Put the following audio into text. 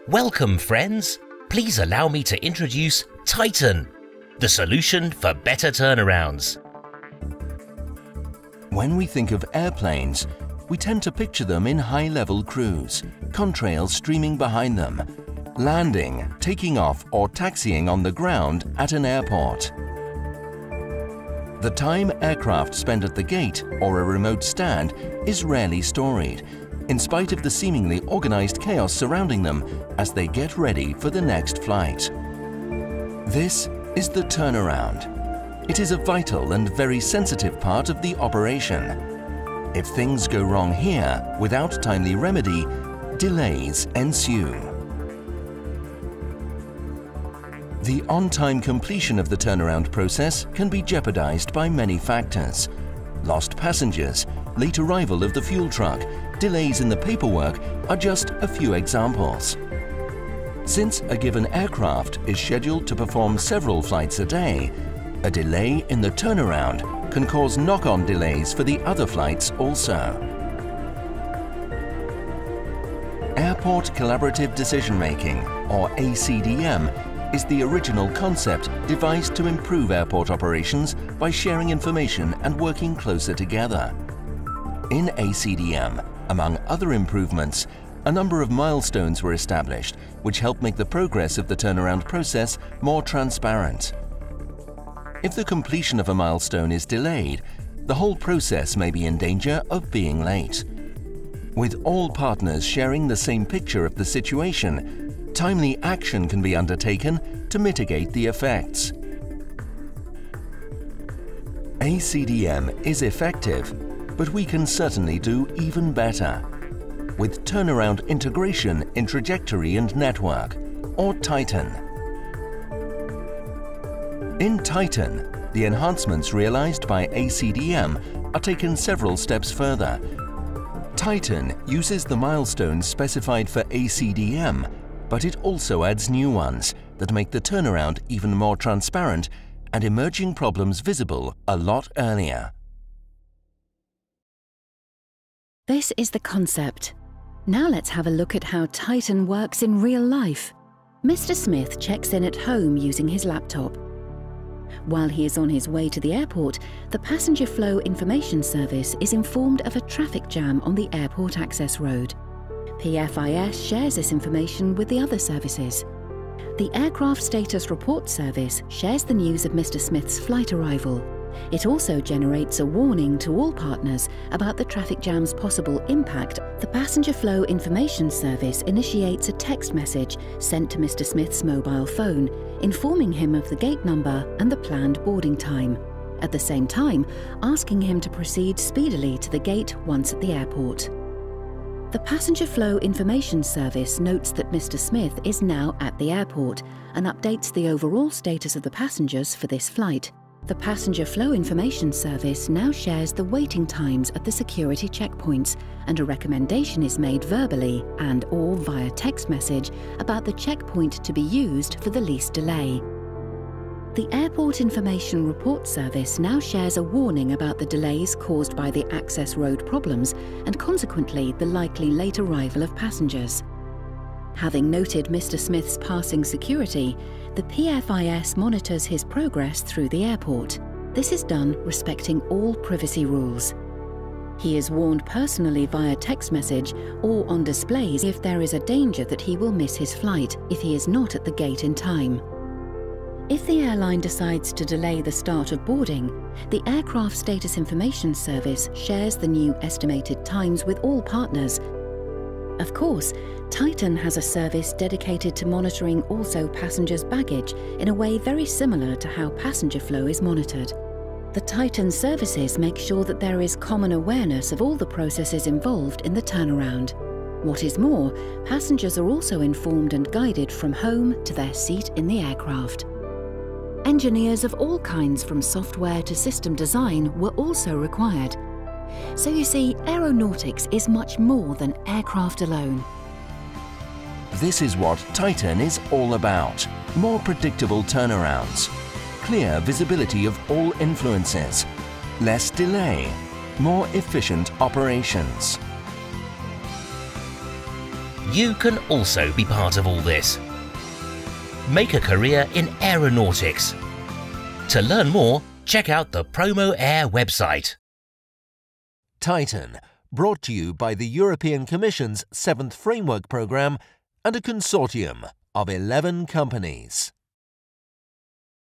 Welcome, friends. Please allow me to introduce Titan, the solution for better turnarounds. When we think of airplanes, we tend to picture them in high-level cruise, contrails streaming behind them, landing, taking off or taxiing on the ground at an airport. The time aircraft spend at the gate or a remote stand is rarely storied, in spite of the seemingly organized chaos surrounding them as they get ready for the next flight. This is the turnaround. It is a vital and very sensitive part of the operation. If things go wrong here without timely remedy, delays ensue. The on-time completion of the turnaround process can be jeopardized by many factors. Lost passengers, late arrival of the fuel truck, delays in the paperwork are just a few examples. Since a given aircraft is scheduled to perform several flights a day, a delay in the turnaround can cause knock-on delays for the other flights also. Airport Collaborative Decision-Making, or A-CDM, is the original concept devised to improve airport operations by sharing information and working closer together. In A-CDM, among other improvements, a number of milestones were established which help make the progress of the turnaround process more transparent. If the completion of a milestone is delayed, the whole process may be in danger of being late. With all partners sharing the same picture of the situation, timely action can be undertaken to mitigate the effects. A-CDM is effective, but we can certainly do even better. With turnaround integration in trajectory and network, or Titan. In Titan, the enhancements realized by A-CDM are taken several steps further. Titan uses the milestones specified for A-CDM, but it also adds new ones that make the turnaround even more transparent and emerging problems visible a lot earlier. This is the concept. Now let's have a look at how Titan works in real life. Mr. Smith checks in at home using his laptop. While he is on his way to the airport, the Passenger Flow Information Service is informed of a traffic jam on the airport access road. PFIS shares this information with the other services. The Aircraft Status Report Service shares the news of Mr. Smith's flight arrival. It also generates a warning to all partners about the traffic jam's possible impact. The Passenger Flow Information Service initiates a text message sent to Mr. Smith's mobile phone, informing him of the gate number and the planned boarding time. At the same time, asking him to proceed speedily to the gate once at the airport. The Passenger Flow Information Service notes that Mr. Smith is now at the airport and updates the overall status of the passengers for this flight. The Passenger Flow Information Service now shares the waiting times at the security checkpoints, and a recommendation is made verbally and/or via text message about the checkpoint to be used for the least delay. The Airport Information Report Service now shares a warning about the delays caused by the access road problems and consequently the likely late arrival of passengers. Having noted Mr. Smith's passing security, the PFIS monitors his progress through the airport. This is done respecting all privacy rules. He is warned personally via text message or on displays if there is a danger that he will miss his flight if he is not at the gate in time. If the airline decides to delay the start of boarding, the Aircraft Status Information Service shares the new estimated times with all partners. Of course, Titan has a service dedicated to monitoring also passengers' baggage in a way very similar to how passenger flow is monitored. The Titan services make sure that there is common awareness of all the processes involved in the turnaround. What is more, passengers are also informed and guided from home to their seat in the aircraft. Engineers of all kinds from software to system design were also required. So you see, aeronautics is much more than aircraft alone. This is what Titan is all about. More predictable turnarounds, clear visibility of all influences, less delay, more efficient operations. You can also be part of all this. Make a career in aeronautics. To learn more, check out the Promo Air website. Titan, brought to you by the European Commission's 7th Framework Programme and a consortium of 11 companies.